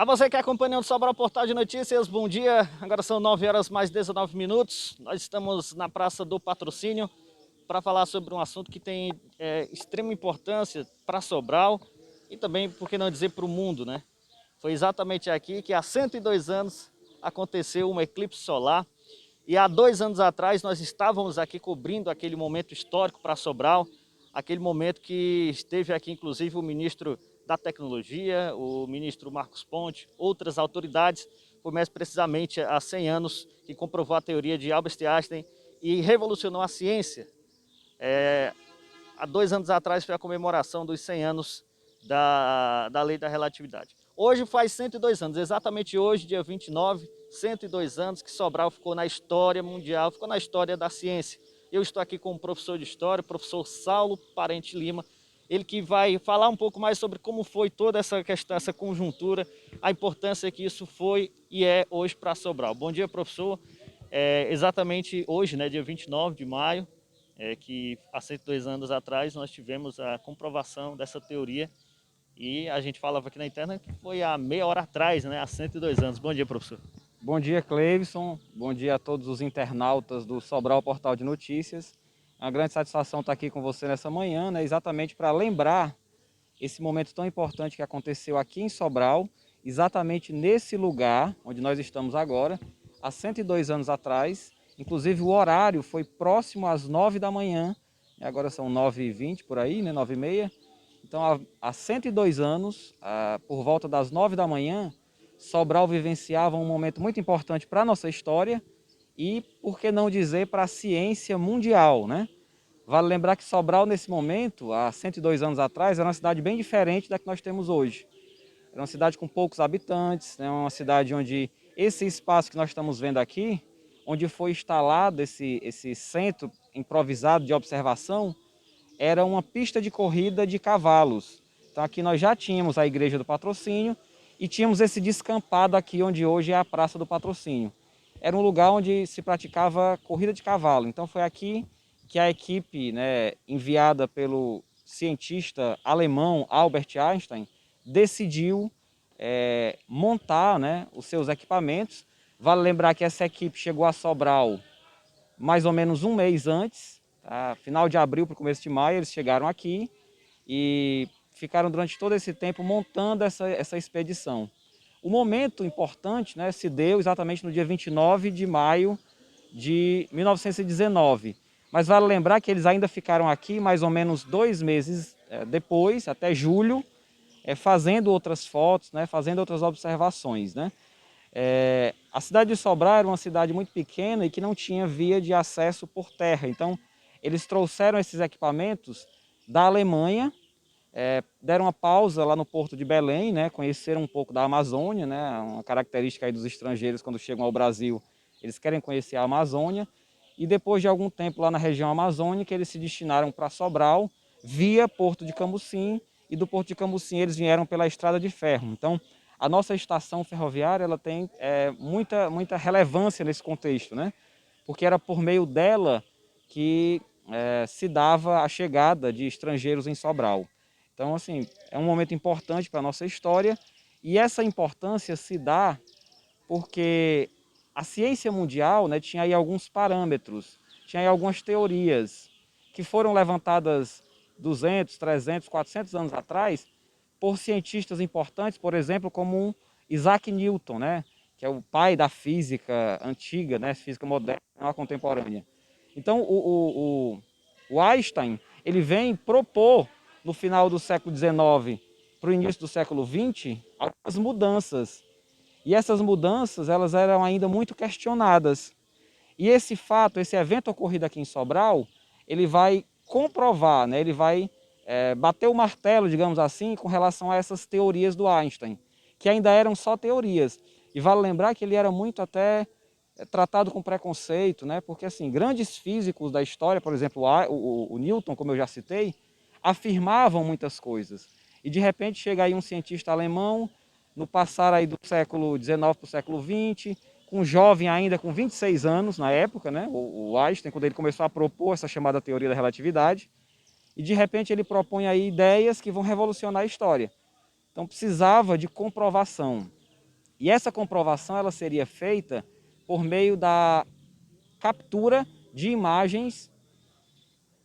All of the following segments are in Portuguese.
A você que acompanha o Sobral Portal de Notícias, bom dia. Agora são 9 horas mais 19 minutos. Nós estamos na Praça do Patrocínio para falar sobre um assunto que tem extrema importância para Sobral e também, por que não dizer, para o mundo, né? Foi exatamente aqui que há 102 anos aconteceu um eclipse solar e há 2 anos atrás nós estávamos aqui cobrindo aquele momento histórico para Sobral, aquele momento que esteve aqui inclusive o ministro da Tecnologia, o ministro Marcos Pontes, outras autoridades, foi mais precisamente há 100 anos que comprovou a teoria de Albert Einstein e revolucionou a ciência. Há 2 anos atrás foi a comemoração dos 100 anos da Lei da Relatividade. Hoje faz 102 anos, exatamente hoje, dia 29, 102 anos que Sobral ficou na história mundial, ficou na história da ciência. Eu estou aqui com o professor de História, o professor Saulo Parente Lima, ele que vai falar um pouco mais sobre como foi toda essa questão, essa conjuntura, a importância que isso foi e é hoje para Sobral. Bom dia, professor. Exatamente hoje, né, dia 29 de maio, que há 102 anos atrás nós tivemos a comprovação dessa teoria e a gente falava aqui na internet que foi há meia hora atrás, né, há 102 anos. Bom dia, professor. Bom dia, Cleivson. Bom dia a todos os internautas do Sobral Portal de Notícias. É uma grande satisfação estar aqui com você nessa manhã, né, exatamente para lembrar esse momento tão importante que aconteceu aqui em Sobral, exatamente nesse lugar onde nós estamos agora, há 102 anos atrás. Inclusive o horário foi próximo às 9 da manhã, e agora são 9h20 por aí, né, 9h30. Então há 102 anos, por volta das 9 da manhã, Sobral vivenciava um momento muito importante para a nossa história e, por que não dizer, para a ciência mundial, né? Vale lembrar que Sobral, nesse momento, há 102 anos atrás, era uma cidade bem diferente da que nós temos hoje. Era uma cidade com poucos habitantes, né? Uma cidade onde esse espaço que nós estamos vendo aqui, onde foi instalado esse centro improvisado de observação, era uma pista de corrida de cavalos. Então aqui nós já tínhamos a Igreja do Patrocínio e tínhamos esse descampado aqui onde hoje é a Praça do Patrocínio. Era um lugar onde se praticava corrida de cavalo. Então foi aqui que a equipe, né, enviada pelo cientista alemão Albert Einstein decidiu montar, né, os seus equipamentos. Vale lembrar que essa equipe chegou a Sobral mais ou menos um mês antes, tá? Final de abril para o começo de maio, eles chegaram aqui e ficaram durante todo esse tempo montando essa expedição. O momento importante, né, se deu exatamente no dia 29 de maio de 1919. Mas vale lembrar que eles ainda ficaram aqui mais ou menos 2 meses depois, até julho, fazendo outras fotos, né, fazendo outras observações, né? A cidade de Sobral era uma cidade muito pequena e que não tinha via de acesso por terra. Então, eles trouxeram esses equipamentos da Alemanha, deram uma pausa lá no Porto de Belém, né, conheceram um pouco da Amazônia, né, uma característica aí dos estrangeiros quando chegam ao Brasil, eles querem conhecer a Amazônia. E depois de algum tempo lá na região amazônica, eles se destinaram para Sobral, via Porto de Camusim, e do Porto de Camusim eles vieram pela Estrada de Ferro. Então, a nossa estação ferroviária ela tem muita relevância nesse contexto, né? Porque era por meio dela que se dava a chegada de estrangeiros em Sobral. Então, assim, é um momento importante para a nossa história e essa importância se dá porque a ciência mundial, né, tinha aí alguns parâmetros, tinha aí algumas teorias que foram levantadas 200, 300, 400 anos atrás por cientistas importantes, por exemplo, como Isaac Newton, né, que é o pai da física antiga, né, física moderna, contemporânea. Então, o Einstein, ele vem propor, no final do século XIX para o início do século XX, algumas mudanças. E essas mudanças, elas eram ainda muito questionadas. E esse fato, esse evento ocorrido aqui em Sobral, ele vai comprovar, né, ele vai bater o martelo, digamos assim, com relação a essas teorias do Einstein, que ainda eram só teorias. E vale lembrar que ele era muito até tratado com preconceito, né, porque assim, grandes físicos da história, por exemplo, o Newton, como eu já citei, afirmavam muitas coisas. E de repente chega aí um cientista alemão, no passar aí do século XIX para o século XX, um jovem ainda com 26 anos na época, né, o Einstein, quando ele começou a propor essa chamada teoria da relatividade, e de repente ele propõe aí ideias que vão revolucionar a história. Então precisava de comprovação. E essa comprovação ela seria feita por meio da captura de imagens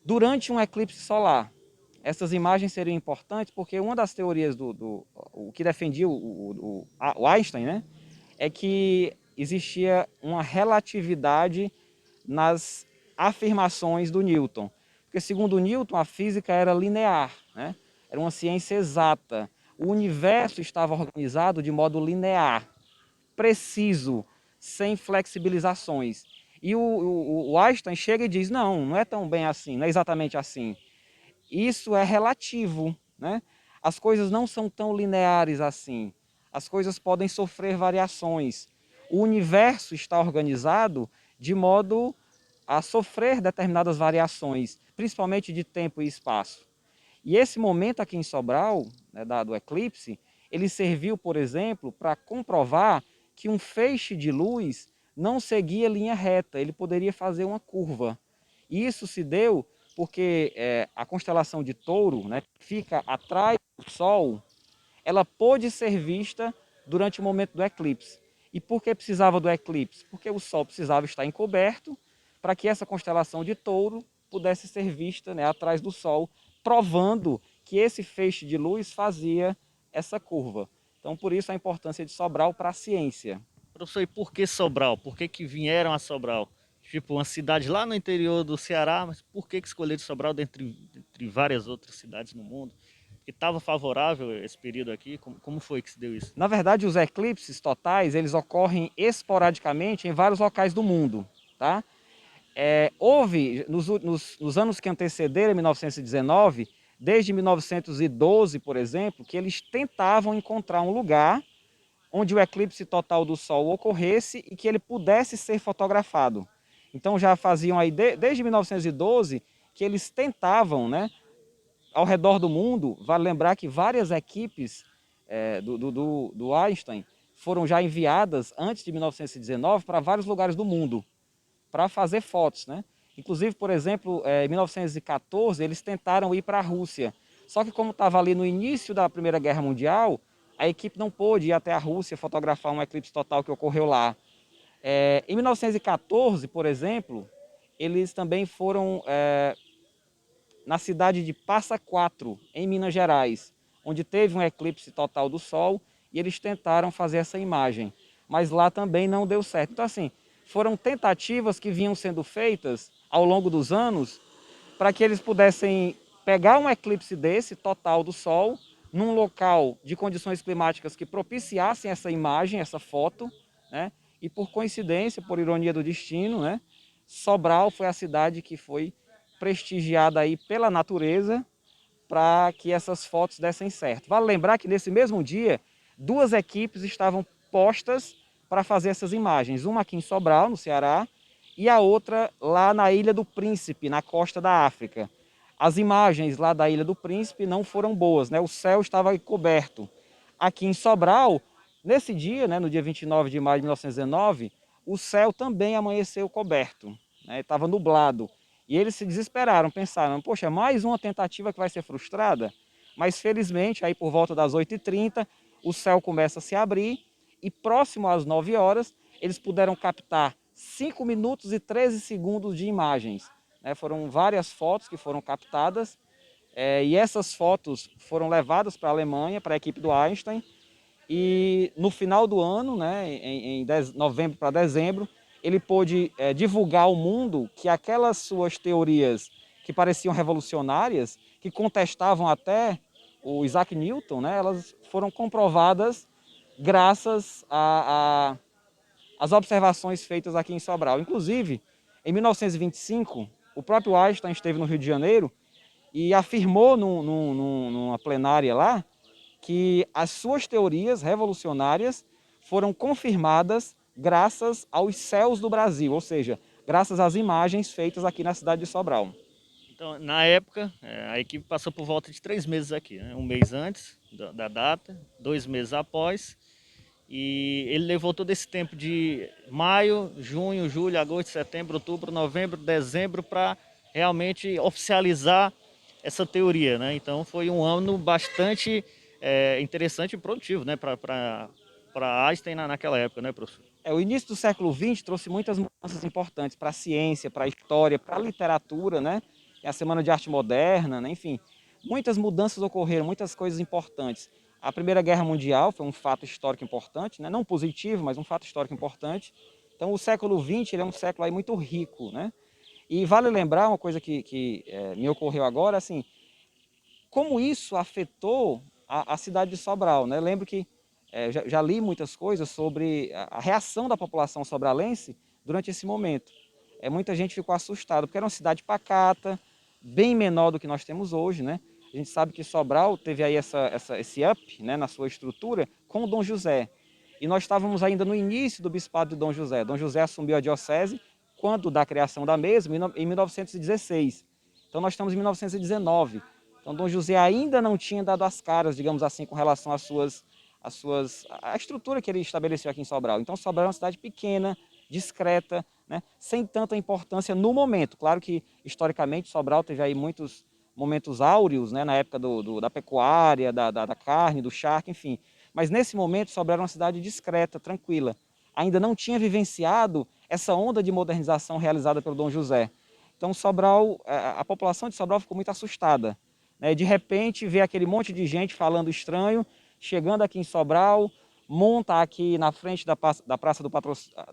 durante um eclipse solar. Essas imagens seriam importantes porque uma das teorias o que defendia o Einstein, né, é que existia uma relatividade nas afirmações do Newton. Porque segundo Newton, a física era linear, né? Era uma ciência exata. O universo estava organizado de modo linear, preciso, sem flexibilizações. E o Einstein chega e diz, não, não é tão bem assim, não é exatamente assim. Isso é relativo, né? As coisas não são tão lineares assim. As coisas podem sofrer variações. O universo está organizado de modo a sofrer determinadas variações, principalmente de tempo e espaço. E esse momento aqui em Sobral, né, do eclipse, ele serviu, por exemplo, para comprovar que um feixe de luz não seguia linha reta, ele poderia fazer uma curva. E isso se deu porque a constelação de Touro, né, que fica atrás do Sol, ela pôde ser vista durante o momento do eclipse. E por que precisava do eclipse? Porque o Sol precisava estar encoberto para que essa constelação de Touro pudesse ser vista, né, atrás do Sol, provando que esse feixe de luz fazia essa curva. Então, por isso a importância de Sobral para a ciência. Professor, e por que Sobral? Por que que vieram a Sobral? Tipo, uma cidade lá no interior do Ceará, mas por que que escolheram Sobral dentre várias outras cidades no mundo? Porque estava favorável esse período aqui? Como foi que se deu isso? Na verdade, os eclipses totais, eles ocorrem esporadicamente em vários locais do mundo, tá? Houve, nos anos que antecederam 1919, desde 1912, por exemplo, que eles tentavam encontrar um lugar onde o eclipse total do Sol ocorresse e que ele pudesse ser fotografado. Então já faziam aí, desde 1912, que eles tentavam, né, ao redor do mundo. Vale lembrar que várias equipes do Einstein foram já enviadas antes de 1919 para vários lugares do mundo para fazer fotos, né? Inclusive, por exemplo, em 1914, eles tentaram ir para a Rússia. Só que como estava ali no início da Primeira Guerra Mundial, a equipe não pôde ir até a Rússia fotografar um eclipse total que ocorreu lá. Em 1914, por exemplo, eles também foram na cidade de Passa Quatro, em Minas Gerais, onde teve um eclipse total do Sol e eles tentaram fazer essa imagem. Mas lá também não deu certo. Então, assim, foram tentativas que vinham sendo feitas ao longo dos anos para que eles pudessem pegar um eclipse desse, total do Sol, num local de condições climáticas que propiciassem essa imagem, essa foto, né? E por coincidência, por ironia do destino, né, Sobral foi a cidade que foi prestigiada aí pela natureza para que essas fotos dessem certo. Vale lembrar que nesse mesmo dia, duas equipes estavam postas para fazer essas imagens. Uma aqui em Sobral, no Ceará, e a outra lá na Ilha do Príncipe, na costa da África. As imagens lá da Ilha do Príncipe não foram boas, né? O céu estava coberto. Aqui em Sobral, nesse dia, né, no dia 29 de maio de 1919, o céu também amanheceu coberto, né? Estava nublado. E eles se desesperaram, pensaram, poxa, mais uma tentativa que vai ser frustrada? Mas felizmente, aí por volta das 8h30, o céu começa a se abrir e próximo às 9 horas, eles puderam captar 5 minutos e 13 segundos de imagens. Foram várias fotos que foram captadas e essas fotos foram levadas para a Alemanha, para a equipe do Einstein, e no final do ano, né, em novembro para dezembro, ele pôde divulgar ao mundo que aquelas suas teorias que pareciam revolucionárias, que contestavam até o Isaac Newton, né, elas foram comprovadas graças às observações feitas aqui em Sobral. Inclusive, em 1925, o próprio Einstein esteve no Rio de Janeiro e afirmou numa plenária lá que as suas teorias revolucionárias foram confirmadas graças aos céus do Brasil, ou seja, graças às imagens feitas aqui na cidade de Sobral. Então, na época, a equipe passou por volta de 3 meses aqui, né? Um mês antes da data, 2 meses após, e ele levou todo esse tempo de maio, junho, julho, agosto, setembro, outubro, novembro, dezembro para realmente oficializar essa teoria, né? Então foi um ano bastante interessante e produtivo, né? Para para Einstein naquela época, né, professor? O início do século XX trouxe muitas mudanças importantes para a ciência, para a história, para a literatura, né? Tem a Semana de Arte Moderna, né? Enfim, muitas mudanças ocorreram, muitas coisas importantes. A Primeira Guerra Mundial foi um fato histórico importante, né? Não positivo, mas um fato histórico importante. Então, o século XX ele é um século aí muito rico, né? E vale lembrar uma coisa que me ocorreu agora, assim, como isso afetou a cidade de Sobral, né? Lembro que já li muitas coisas sobre a reação da população sobralense durante esse momento. Muita gente ficou assustada, porque era uma cidade pacata, bem menor do que nós temos hoje, né? A gente sabe que Sobral teve aí esse up, né, na sua estrutura com o Dom José. E nós estávamos ainda no início do bispado de Dom José. Dom José assumiu a diocese quando da criação da mesma, em 1916. Então nós estamos em 1919. Então Dom José ainda não tinha dado as caras, digamos assim, com relação à estrutura que ele estabeleceu aqui em Sobral. Então Sobral é uma cidade pequena, discreta, né, sem tanta importância no momento. Claro que historicamente Sobral teve aí muitos momentos áureos, né, na época da pecuária, da carne, do charque, enfim. Mas nesse momento Sobral era uma cidade discreta, tranquila. Ainda não tinha vivenciado essa onda de modernização realizada pelo Dom José. Então Sobral, a população de Sobral ficou muito assustada, né? De repente vê aquele monte de gente falando estranho, chegando aqui em Sobral, monta aqui na frente da praça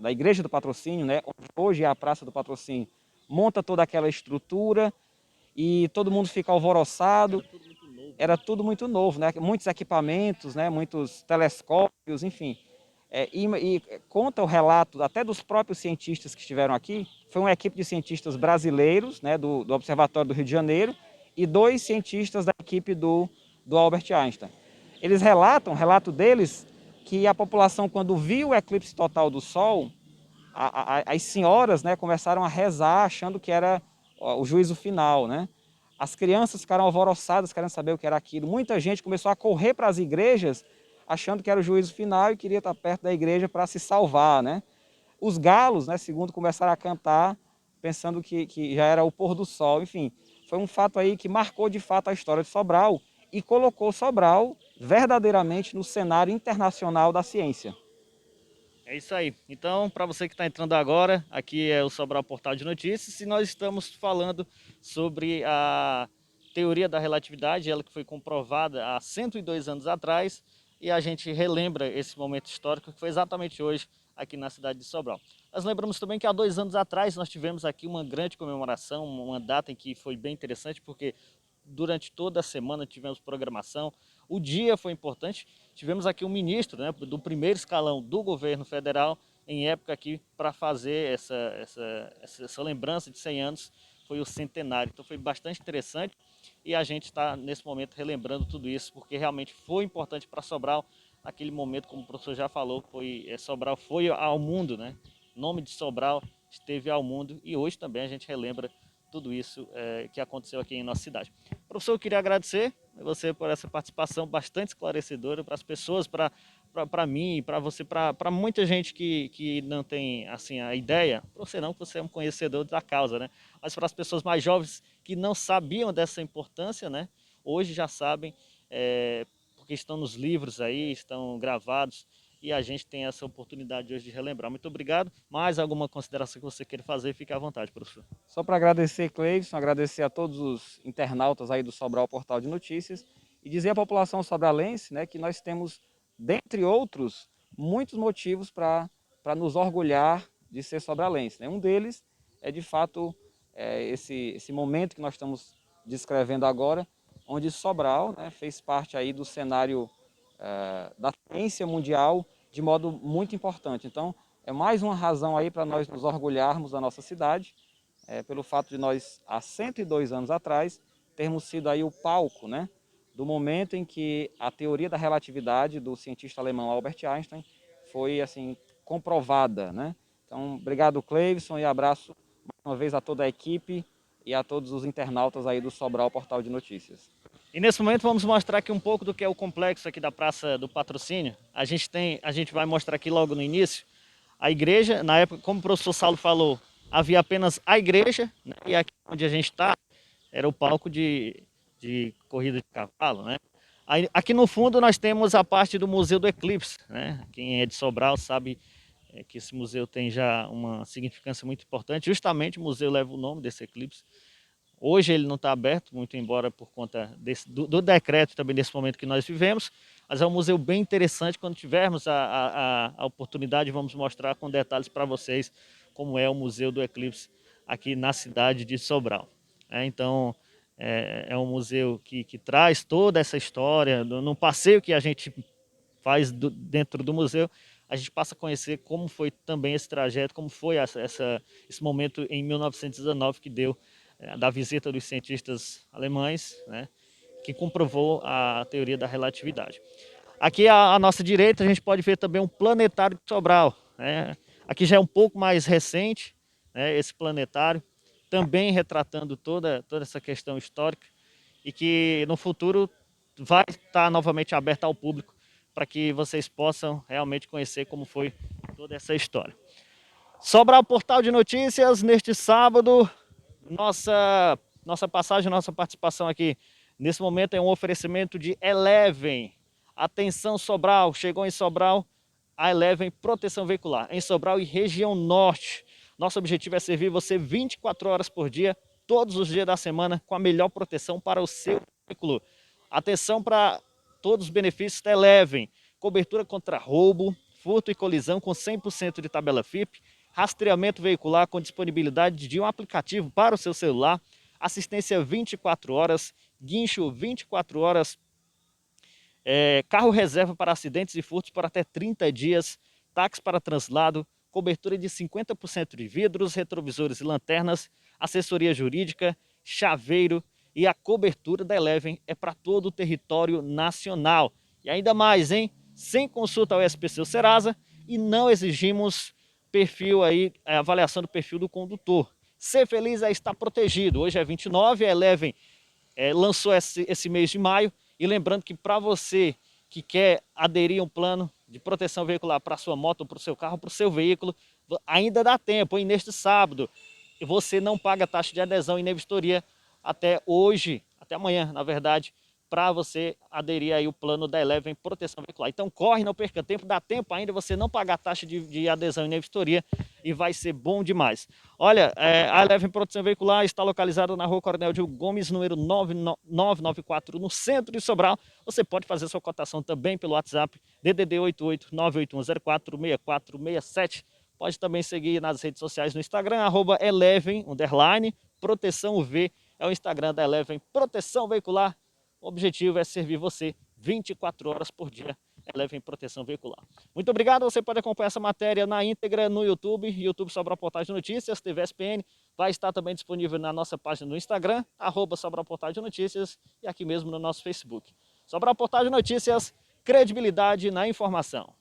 da Igreja do Patrocínio, né? Hoje é a Praça do Patrocínio, monta toda aquela estrutura e todo mundo fica alvoroçado. Era tudo muito novo, né? Muitos equipamentos, né? Muitos telescópios, enfim. E conta o relato até dos próprios cientistas que estiveram aqui. Foi uma equipe de cientistas brasileiros, né? Do Observatório do Rio de Janeiro, e 2 cientistas da equipe do Albert Einstein. Eles relato deles, que a população, quando viu o eclipse total do Sol, as senhoras, né, começaram a rezar achando que era o juízo final, né? As crianças ficaram alvoroçadas querendo saber o que era aquilo. Muita gente começou a correr para as igrejas achando que era o juízo final e queria estar perto da igreja para se salvar, né? Os galos, né, segundo, começaram a cantar pensando que já era o pôr do sol. Enfim, foi um fato aí que marcou de fato a história de Sobral e colocou Sobral verdadeiramente no cenário internacional da ciência. É isso aí. Então, para você que está entrando agora, aqui é o Sobral Portal de Notícias e nós estamos falando sobre a teoria da relatividade, ela que foi comprovada há 102 anos atrás, e a gente relembra esse momento histórico que foi exatamente hoje aqui na cidade de Sobral. Nós lembramos também que há 2 anos atrás nós tivemos aqui uma grande comemoração, uma data em que foi bem interessante, porque durante toda a semana tivemos programação. O dia foi importante. Tivemos aqui um ministro, né, do primeiro escalão do governo federal em época aqui para fazer essa lembrança de 100 anos. Foi o centenário. Então foi bastante interessante e a gente está nesse momento relembrando tudo isso porque realmente foi importante para Sobral naquele momento, como o professor já falou, Sobral foi ao mundo, né? O nome de Sobral esteve ao mundo e hoje também a gente relembra tudo isso que aconteceu aqui em nossa cidade. Professor, eu queria agradecer a você por essa participação bastante esclarecedora para as pessoas, para mim, para você, para muita gente que não tem assim a ideia, para você não, que você é um conhecedor da causa, né? Mas para as pessoas mais jovens que não sabiam dessa importância, né? Hoje já sabem, porque estão nos livros aí, estão gravados, e a gente tem essa oportunidade hoje de relembrar. Muito obrigado. Mais alguma consideração que você queira fazer, fique à vontade, professor. Só para agradecer, Cleison, agradecer a todos os internautas aí do Sobral Portal de Notícias e dizer à população sobralense, né, que nós temos, dentre outros, muitos motivos para nos orgulhar de ser sobralense, né? Um deles é, de fato, esse momento que nós estamos descrevendo agora, onde Sobral, né, fez parte aí do cenário da ciência mundial de modo muito importante. Então, é mais uma razão aí para nós nos orgulharmos da nossa cidade, pelo fato de nós, há 102 anos atrás, termos sido aí o palco, né, do momento em que a teoria da relatividade do cientista alemão Albert Einstein foi assim comprovada, né? Então, obrigado, Cleison, e abraço mais uma vez a toda a equipe e a todos os internautas aí do Sobral Portal de Notícias. E nesse momento vamos mostrar aqui um pouco do que é o complexo aqui da Praça do Patrocínio. A gente vai mostrar aqui logo no início a igreja. Na época, como o professor Saulo falou, havia apenas a igreja, né? E aqui onde a gente está era o palco de corrida de cavalo, né? Aqui no fundo nós temos a parte do Museu do Eclipse, né? Quem é de Sobral sabe que esse museu tem já uma significância muito importante. Justamente o museu leva o nome desse eclipse. Hoje ele não está aberto, muito embora por conta do decreto também desse momento que nós vivemos, mas é um museu bem interessante. Quando tivermos a oportunidade, vamos mostrar com detalhes para vocês como é o Museu do Eclipse aqui na cidade de Sobral. Então, é um museu que traz toda essa história. No passeio que a gente faz dentro do museu, a gente passa a conhecer como foi também esse trajeto, como foi esse momento em 1919 que deu da visita dos cientistas alemães, né, que comprovou a teoria da relatividade. Aqui à nossa direita a gente pode ver também um planetário de Sobral, né? Aqui já é um pouco mais recente, né, esse planetário, também retratando toda essa questão histórica e que no futuro vai estar novamente aberto ao público para que vocês possam realmente conhecer como foi toda essa história. Sobral Portal de Notícias, neste sábado, nossa passagem, nossa participação aqui nesse momento é um oferecimento de Eleven. Atenção Sobral, chegou em Sobral a Eleven Proteção Veicular, em Sobral e região norte. Nosso objetivo é servir você 24 horas por dia, todos os dias da semana, com a melhor proteção para o seu veículo. Atenção para todos os benefícios da Eleven. Cobertura contra roubo, furto e colisão com 100% de tabela FIP, rastreamento veicular com disponibilidade de um aplicativo para o seu celular, assistência 24 horas, guincho 24 horas, carro reserva para acidentes e furtos por até 30 dias, táxi para translado, cobertura de 50% de vidros, retrovisores e lanternas, assessoria jurídica, chaveiro e a cobertura da Eleven é para todo o território nacional. E ainda mais, hein? Sem consulta ao SPC ou Serasa e não exigimos perfil aí, avaliação do perfil do condutor. Ser feliz é estar protegido. Hoje é 29, a Eleven lançou esse mês de maio. E lembrando que para você que quer aderir a um plano de proteção veicular para a sua moto, para o seu carro, para o seu veículo, ainda dá tempo, hein? Neste sábado. Você não paga taxa de adesão e nem vistoria até hoje, até amanhã, na verdade, para você aderir aí o plano da Eleven Proteção Veicular. Então corre, não perca tempo, dá tempo ainda você não pagar taxa de adesão e nem vistoria e vai ser bom demais. Olha, a Eleven Proteção Veicular está localizada na rua Coronel Diogo Gomes, número 994, no centro de Sobral. Você pode fazer sua cotação também pelo WhatsApp, DDD 88-98104-6467. Pode também seguir nas redes sociais no Instagram, @Eleven, Proteção V, é o Instagram da Eleven Proteção Veicular. O objetivo é servir você 24 horas por dia. Eleven Proteção Veicular. Muito obrigado, você pode acompanhar essa matéria na íntegra no YouTube Sobral Portal de Notícias, TV SPN. Vai estar também disponível na nossa página no Instagram, @Sobral Portal de Notícias e aqui mesmo no nosso Facebook. Sobral Portal de Notícias, credibilidade na informação.